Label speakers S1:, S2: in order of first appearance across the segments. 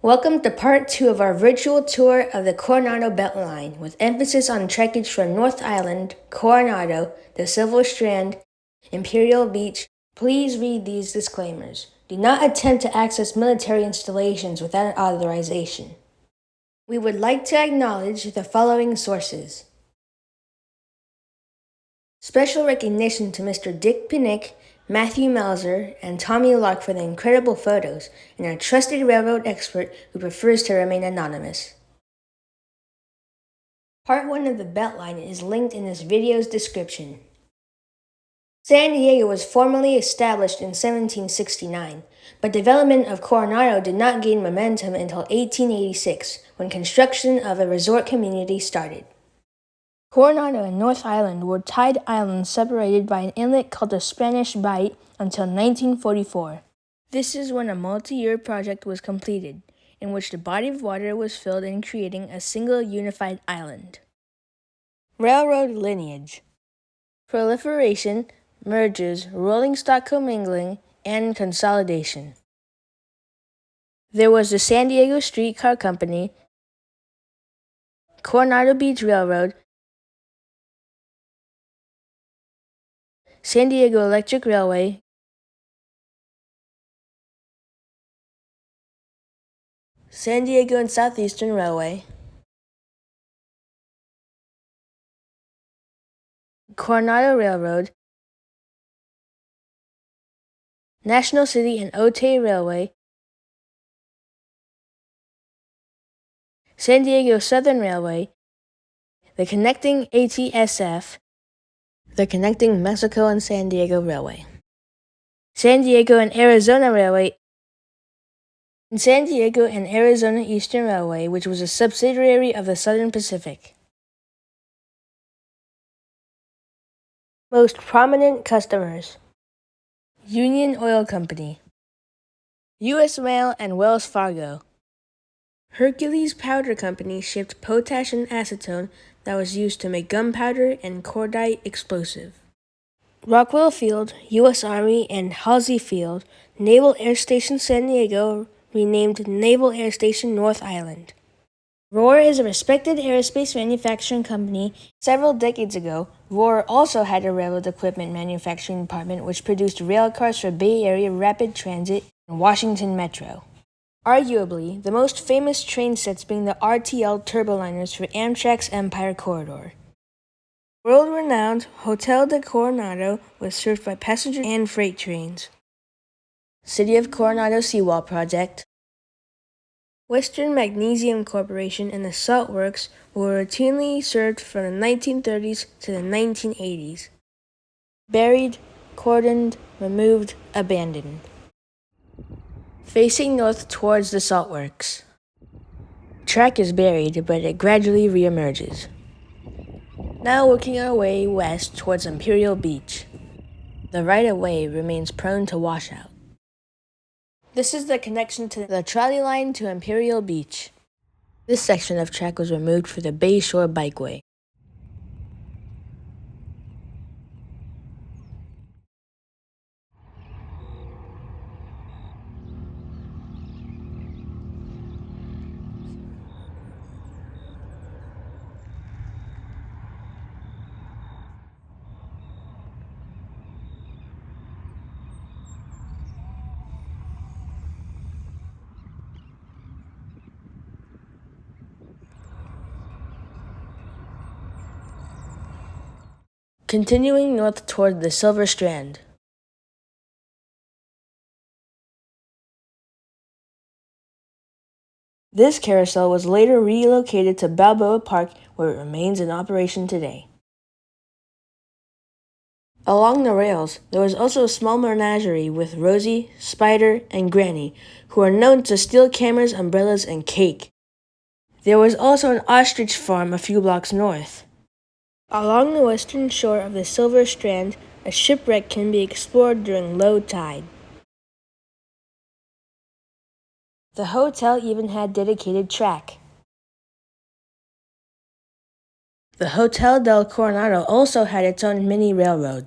S1: Welcome to part 2 of our virtual tour of the Coronado Beltline, with emphasis on trekkage from North Island, Coronado, the Silver Strand, Imperial Beach. Please read these disclaimers. Do not attempt to access military installations without authorization. We would like to acknowledge the following sources. Special recognition to Mr. Dick Pinnick, Matthew Melzer, and Tommy Locke for the incredible photos, and our trusted railroad expert who prefers to remain anonymous. Part 1 of the Beltline is linked in this video's description. San Diego was formally established in 1769, but development of Coronado did not gain momentum until 1886, when construction of a resort community started. Coronado and North Island were tied islands separated by an inlet called the Spanish Bight until 1944. This is when a multi-year project was completed, in which the body of water was filled in, creating a single unified island. Railroad lineage: proliferation, mergers, rolling stock commingling, and consolidation. There was the San Diego Streetcar Company, Coronado Beach Railroad, San Diego Electric Railway, San Diego and Southeastern Railway, Coronado Railroad, National City and Otay Railway, San Diego Southern Railway, the connecting ATSF, the connecting Mexico and San Diego Railway, San Diego and Arizona Railway, and San Diego and Arizona Eastern Railway, which was a subsidiary of the Southern Pacific. Most prominent customers: Union Oil Company, U.S. Mail, and Wells Fargo. Hercules Powder Company shipped potash and acetone that was used to make gunpowder and cordite explosive. Rockwell Field, U.S. Army, and Halsey Field, Naval Air Station San Diego, renamed Naval Air Station North Island. Rohr is a respected aerospace manufacturing company. Several decades ago, Rohr also had a railroad equipment manufacturing department which produced rail cars for Bay Area Rapid Transit and Washington Metro. Arguably, the most famous train sets being the RTL turboliners for Amtrak's Empire Corridor. World-renowned Hotel de Coronado was served by passenger and freight trains. City of Coronado Seawall Project. Western Magnesium Corporation and the Salt Works were routinely served from the 1930s to the 1980s. Buried, cordoned, removed, abandoned. Facing north towards the Salt Works. Track is buried, but it gradually reemerges. Now working our way west towards Imperial Beach. The right-of-way remains prone to washout. This is the connection to the trolley line to Imperial Beach. This section of track was removed for the Bay Shore Bikeway. Continuing north toward the Silver Strand. This carousel was later relocated to Balboa Park, where it remains in operation today. Along the rails, there was also a small menagerie with Rosie, Spider, and Granny, who are known to steal cameras, umbrellas, and cake. There was also an ostrich farm a few blocks north. Along the western shore of the Silver Strand, a shipwreck can be explored during low tide. The hotel even had dedicated track. The Hotel del Coronado also had its own mini railroad.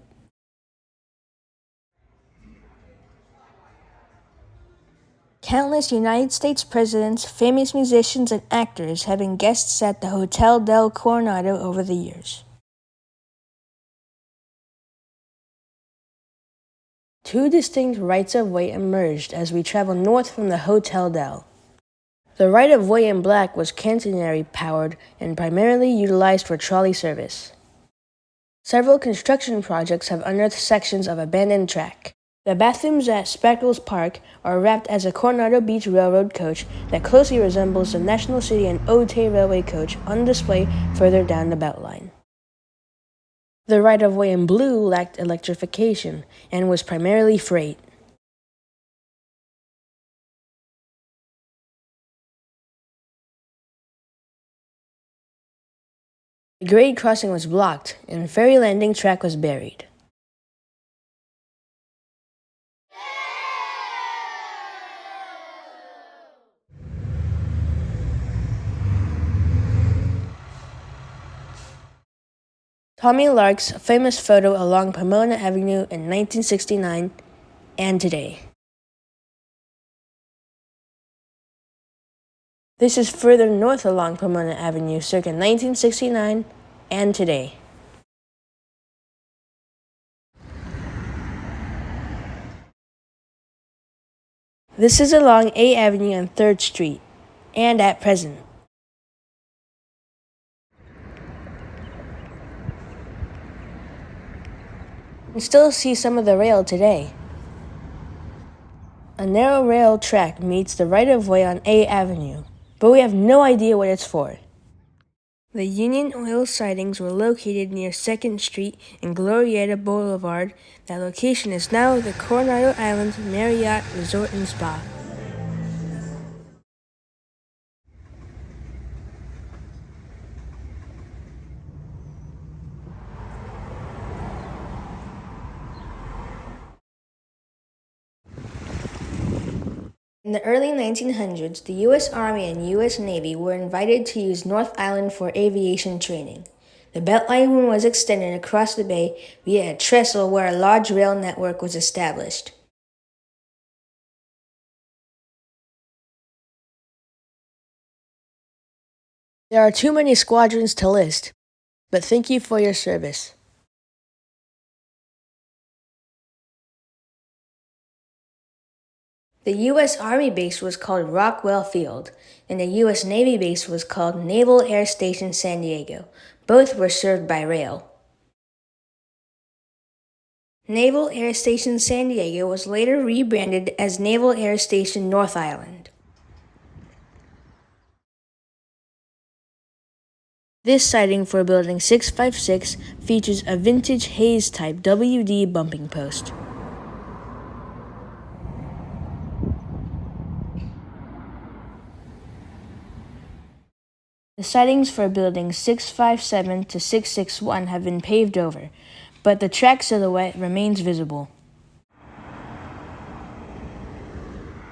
S1: Countless United States presidents, famous musicians, and actors have been guests at the Hotel del Coronado over the years. Two distinct rights-of-way emerged as we travel north from the Hotel del. The right-of-way in black was catenary-powered and primarily utilized for trolley service. Several construction projects have unearthed sections of abandoned track. The bathrooms at Sparkles Park are wrapped as a Coronado Beach Railroad coach that closely resembles the National City and Otay Railway coach on display further down the Beltline. The right-of-way in blue lacked electrification and was primarily freight. The grade crossing was blocked and ferry landing track was buried. Tommy Lark's famous photo along Pomona Avenue in 1969 and today. This is further north along Pomona Avenue circa 1969 and today. This is along A Avenue and 3rd Street, and at present. You can still see some of the rail today. A narrow rail track meets the right-of-way on A Avenue, but we have no idea what it's for. The Union Oil sidings were located near 2nd Street and Glorieta Boulevard. That location is now the Coronado Island Marriott Resort and Spa. In the early 1900s, the U.S. Army and U.S. Navy were invited to use North Island for aviation training. The Beltline was extended across the bay via a trestle where a large rail network was established. There are too many squadrons to list, but thank you for your service. The U.S. Army base was called Rockwell Field, and the U.S. Navy base was called Naval Air Station San Diego. Both were served by rail. Naval Air Station San Diego was later rebranded as Naval Air Station North Island. This siding for Building 656 features a vintage Hayes-type WD bumping post. The sidings for Buildings 657 to 661 have been paved over, but the track silhouette remains visible.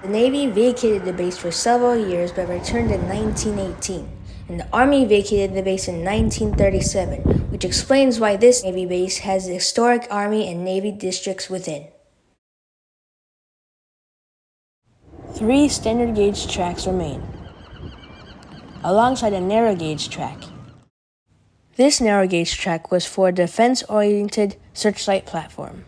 S1: The Navy vacated the base for several years but returned in 1918, and the Army vacated the base in 1937, which explains why this Navy base has the historic Army and Navy districts within. 3 standard gauge tracks remain, alongside a narrow gauge track. This narrow gauge track was for a defense-oriented searchlight platform.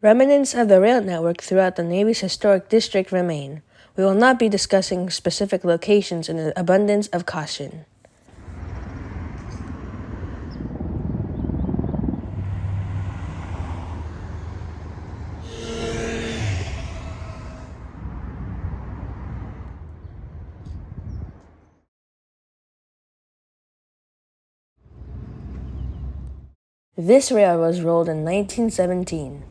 S1: Remnants of the rail network throughout the Navy's historic district remain. We will not be discussing specific locations in the abundance of caution. This rail was rolled in 1917.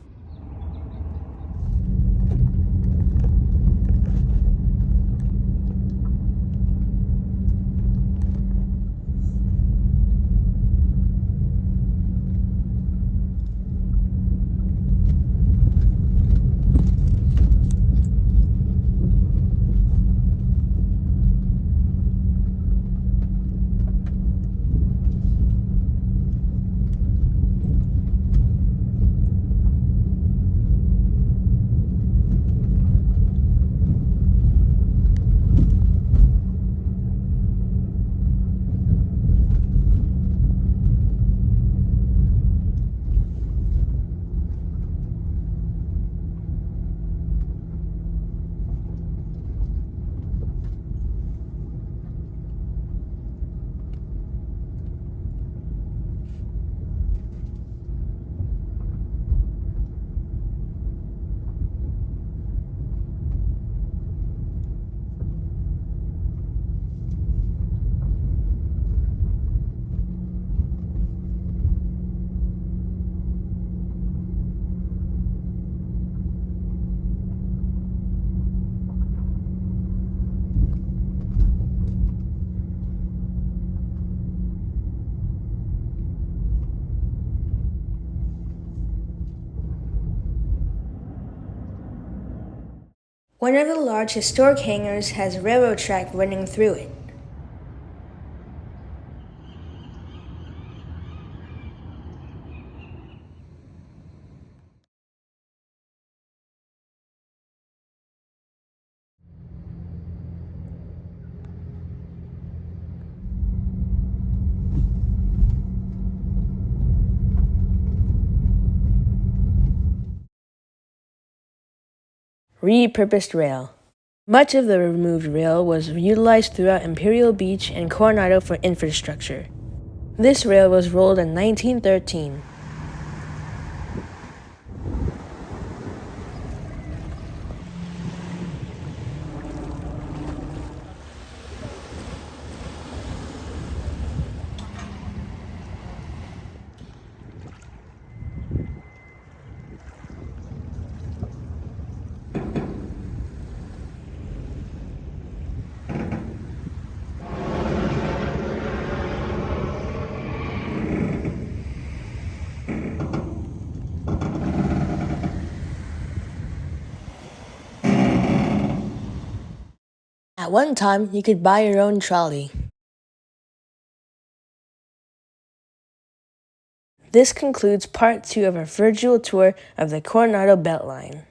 S1: One of the large historic hangars has a railroad track running through it. Repurposed rail. Much of the removed rail was utilized throughout Imperial Beach and Coronado for infrastructure. This rail was rolled in 1913. At one time, you could buy your own trolley. This concludes part 2 of our virtual tour of the Coronado Beltline.